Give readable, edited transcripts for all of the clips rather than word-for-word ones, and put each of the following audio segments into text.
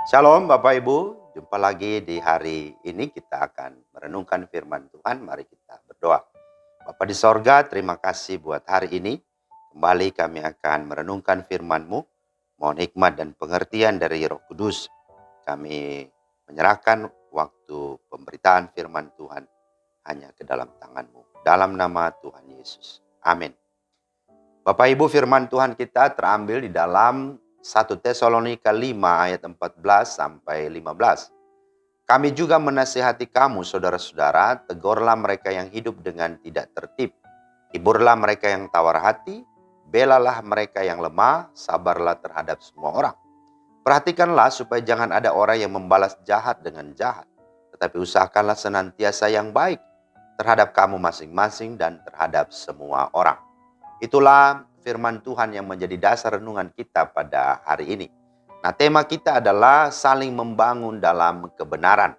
Shalom Bapak Ibu, jumpa lagi di hari ini kita akan merenungkan firman Tuhan. Mari kita berdoa. Bapa di sorga, terima kasih buat hari ini. Kembali kami akan merenungkan firman-Mu. Mohon hikmat dan pengertian dari Roh Kudus. Kami menyerahkan waktu pemberitaan firman Tuhan hanya ke dalam tangan-Mu. Dalam nama Tuhan Yesus. Amin. Bapak Ibu, firman Tuhan kita terambil di dalam 1 Tesalonika 5 ayat 14 sampai 15. Kami juga menasihati kamu saudara-saudara, tegurlah mereka yang hidup dengan tidak tertib. Hiburlah mereka yang tawar hati, belalah mereka yang lemah, sabarlah terhadap semua orang. Perhatikanlah supaya jangan ada orang yang membalas jahat dengan jahat, tetapi usahakanlah senantiasa yang baik terhadap kamu masing-masing dan terhadap semua orang. Itulah firman Tuhan yang menjadi dasar renungan kita pada hari ini. Nah, tema kita adalah saling membangun dalam kebenaran.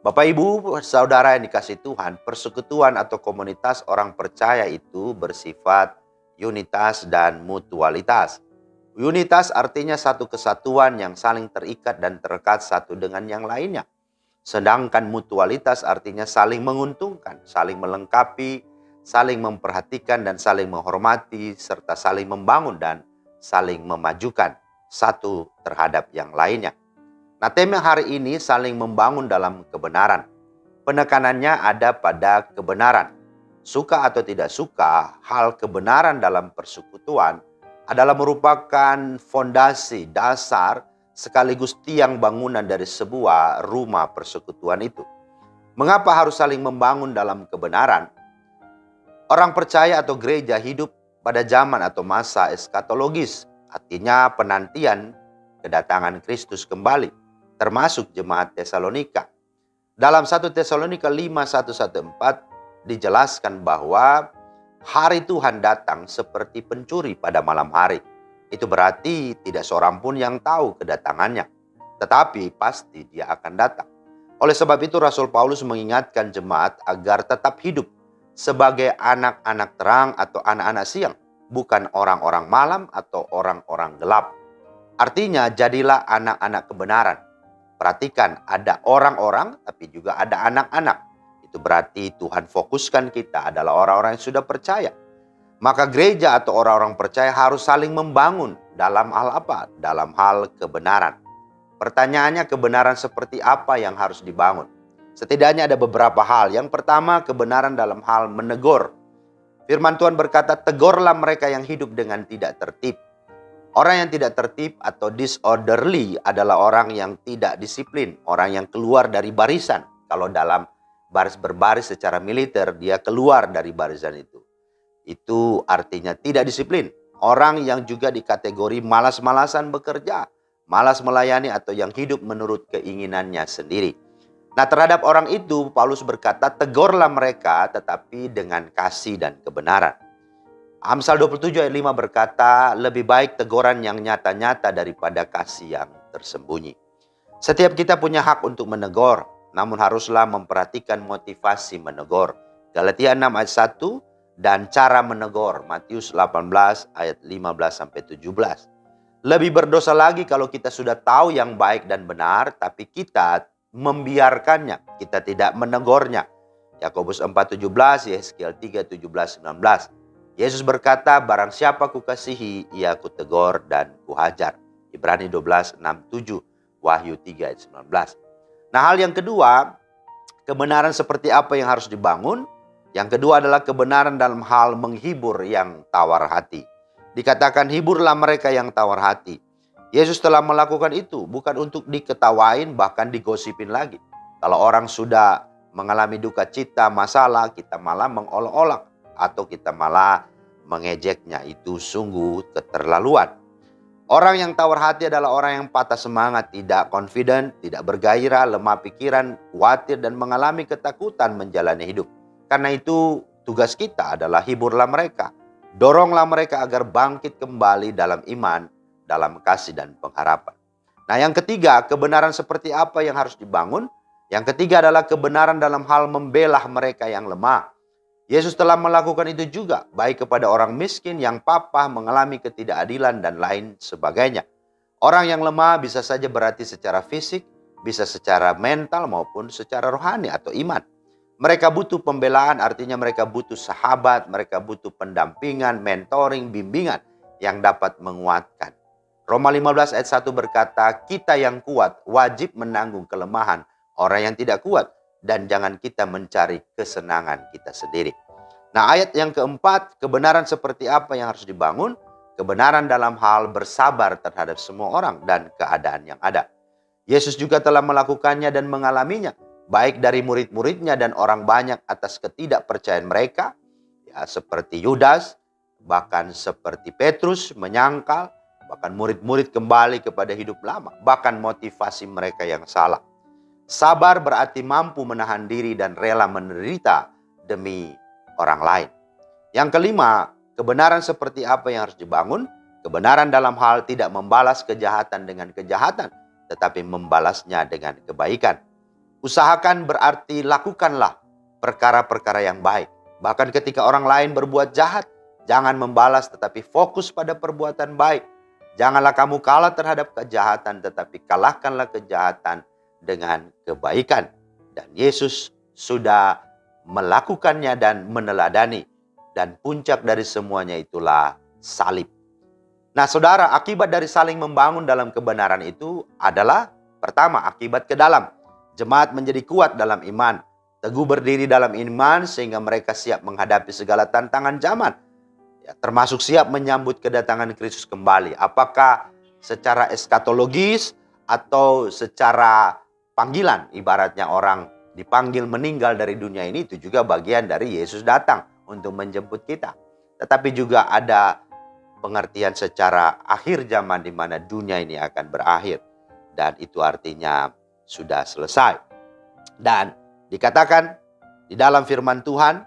Bapak Ibu, saudara yang dikasihi Tuhan, persekutuan atau komunitas orang percaya itu bersifat unitas dan mutualitas. Unitas artinya satu kesatuan yang saling terikat dan terdekat satu dengan yang lainnya. Sedangkan mutualitas artinya saling menguntungkan, saling melengkapi, saling memperhatikan dan saling menghormati, serta saling membangun dan saling memajukan satu terhadap yang lainnya. Nah, tema hari ini saling membangun dalam kebenaran. Penekanannya ada pada kebenaran. Suka atau tidak suka, hal kebenaran dalam persekutuan adalah merupakan fondasi dasar sekaligus tiang bangunan dari sebuah rumah persekutuan itu. Mengapa harus saling membangun dalam kebenaran? Orang percaya atau gereja hidup pada zaman atau masa eskatologis, artinya penantian kedatangan Kristus kembali, termasuk jemaat Tesalonika. Dalam 1 Tesalonika 5:1-14 dijelaskan bahwa hari Tuhan datang seperti pencuri pada malam hari. Itu berarti tidak seorang pun yang tahu kedatangannya, tetapi pasti dia akan datang. Oleh sebab itu Rasul Paulus mengingatkan jemaat agar tetap hidup sebagai anak-anak terang atau anak-anak siang, bukan orang-orang malam atau orang-orang gelap. Artinya jadilah anak-anak kebenaran. Perhatikan, ada orang-orang tapi juga ada anak-anak. Itu berarti Tuhan fokuskan kita adalah orang-orang yang sudah percaya. Maka gereja atau orang-orang percaya harus saling membangun dalam hal apa? Dalam hal kebenaran. Pertanyaannya, kebenaran seperti apa yang harus dibangun? Setidaknya ada beberapa hal. Yang pertama, kebenaran dalam hal menegur. Firman Tuhan berkata, tegurlah mereka yang hidup dengan tidak tertib. Orang yang tidak tertib atau disorderly adalah orang yang tidak disiplin. Orang yang keluar dari barisan. Kalau dalam baris berbaris secara militer, dia keluar dari barisan itu. Itu artinya tidak disiplin. Orang yang juga dikategori malas-malasan bekerja, malas melayani, atau yang hidup menurut keinginannya sendiri. Nah, terhadap orang itu Paulus berkata, tegurlah mereka tetapi dengan kasih dan kebenaran. Amsal 27 ayat 5 berkata, lebih baik teguran yang nyata-nyata daripada kasih yang tersembunyi. Setiap kita punya hak untuk menegur, namun haruslah memperhatikan motivasi menegur. Galatia 6 ayat 1 dan cara menegur. Matius 18 ayat 15-17. Lebih berdosa lagi kalau kita sudah tahu yang baik dan benar, tapi kita membiarkannya, kita tidak menegurnya. Yakobus 4:17, Yehezkiel 3:17-19. Yesus berkata, barang siapa kukasihi, ia kutegur dan kuhajar. Ibrani 12:6-7, Wahyu 3:19. Nah, hal yang kedua, kebenaran seperti apa yang harus dibangun? Yang kedua adalah kebenaran dalam hal menghibur yang tawar hati. Dikatakan hiburlah mereka yang tawar hati. Yesus telah melakukan itu bukan untuk diketawain, bahkan digosipin lagi. Kalau orang sudah mengalami duka cita, masalah, kita malah mengolok-olok atau kita malah mengejeknya. Itu sungguh keterlaluan. Orang yang tawar hati adalah orang yang patah semangat, tidak confident, tidak bergairah, lemah pikiran, khawatir dan mengalami ketakutan menjalani hidup. Karena itu tugas kita adalah hiburlah mereka. Doronglah mereka agar bangkit kembali dalam iman, dalam kasih dan pengharapan. Nah, yang ketiga, kebenaran seperti apa yang harus dibangun? Yang ketiga adalah kebenaran dalam hal membela mereka yang lemah. Yesus telah melakukan itu juga, baik kepada orang miskin yang papa mengalami ketidakadilan dan lain sebagainya. Orang yang lemah bisa saja berarti secara fisik, bisa secara mental maupun secara rohani atau iman. Mereka butuh pembelaan, artinya mereka butuh sahabat, mereka butuh pendampingan, mentoring, bimbingan yang dapat menguatkan. Roma 15 ayat 1 berkata, kita yang kuat wajib menanggung kelemahan orang yang tidak kuat, dan jangan kita mencari kesenangan kita sendiri. Nah, ayat yang keempat, kebenaran seperti apa yang harus dibangun? Kebenaran dalam hal bersabar terhadap semua orang dan keadaan yang ada. Yesus juga telah melakukannya dan mengalaminya, baik dari murid-muridnya dan orang banyak atas ketidakpercayaan mereka, ya, seperti Yudas, bahkan seperti Petrus menyangkal, bahkan murid-murid kembali kepada hidup lama, bahkan motivasi mereka yang salah. Sabar berarti mampu menahan diri dan rela menderita demi orang lain. Yang kelima, kebenaran seperti apa yang harus dibangun? Kebenaran dalam hal tidak membalas kejahatan dengan kejahatan, tetapi membalasnya dengan kebaikan. Usahakan berarti lakukanlah perkara-perkara yang baik. Bahkan ketika orang lain berbuat jahat, jangan membalas tetapi fokus pada perbuatan baik. Janganlah kamu kalah terhadap kejahatan, tetapi kalahkanlah kejahatan dengan kebaikan. Dan Yesus sudah melakukannya dan meneladani. Dan puncak dari semuanya itulah salib. Nah saudara, akibat dari saling membangun dalam kebenaran itu adalah pertama, akibat ke dalam. Jemaat menjadi kuat dalam iman. Teguh berdiri dalam iman sehingga mereka siap menghadapi segala tantangan zaman. Ya, termasuk siap menyambut kedatangan Kristus kembali. Apakah secara eskatologis atau secara panggilan, ibaratnya orang dipanggil meninggal dari dunia ini, itu juga bagian dari Yesus datang untuk menjemput kita. Tetapi juga ada pengertian secara akhir zaman di mana dunia ini akan berakhir. Dan itu artinya sudah selesai. Dan dikatakan di dalam firman Tuhan,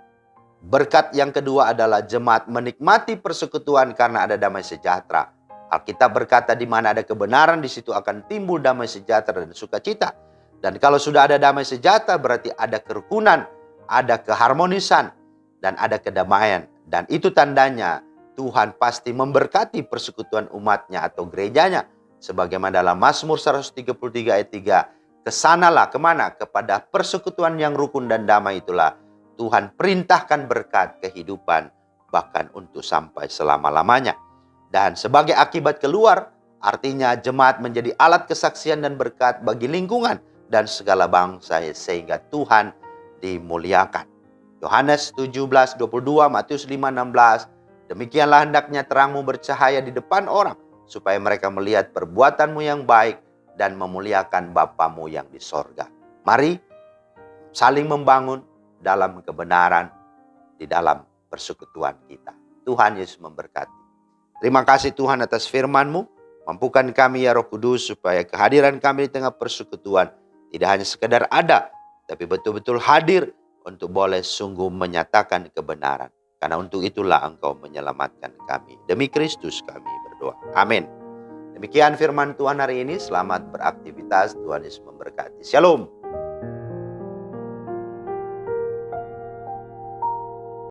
berkat yang kedua adalah jemaat menikmati persekutuan karena ada damai sejahtera. Alkitab berkata di mana ada kebenaran, di situ akan timbul damai sejahtera dan sukacita. Dan kalau sudah ada damai sejahtera berarti ada kerukunan, ada keharmonisan, dan ada kedamaian. Dan itu tandanya Tuhan pasti memberkati persekutuan umatnya atau gerejanya. Sebagaimana dalam Mazmur 133 ayat 3, kesanalah kemana? Kepada persekutuan yang rukun dan damai itulah Tuhan perintahkan berkat kehidupan bahkan untuk sampai selama-lamanya. Dan sebagai akibat keluar, artinya jemaat menjadi alat kesaksian dan berkat bagi lingkungan dan segala bangsa sehingga Tuhan dimuliakan. Yohanes 17:22, Matius 5:16, demikianlah hendaknya terangmu bercahaya di depan orang, supaya mereka melihat perbuatanmu yang baik dan memuliakan Bapamu yang di sorga. Mari saling membangun dalam kebenaran di dalam persekutuan kita. Tuhan Yesus memberkati. Terima kasih Tuhan atas firman-Mu. Mampukan kami ya Roh Kudus supaya kehadiran kami di tengah persekutuan tidak hanya sekedar ada, tapi betul-betul hadir untuk boleh sungguh menyatakan kebenaran. Karena untuk itulah Engkau menyelamatkan kami. Demi Kristus kami berdoa. Amin. Demikian firman Tuhan hari ini. Selamat beraktivitas. Tuhan Yesus memberkati. Shalom.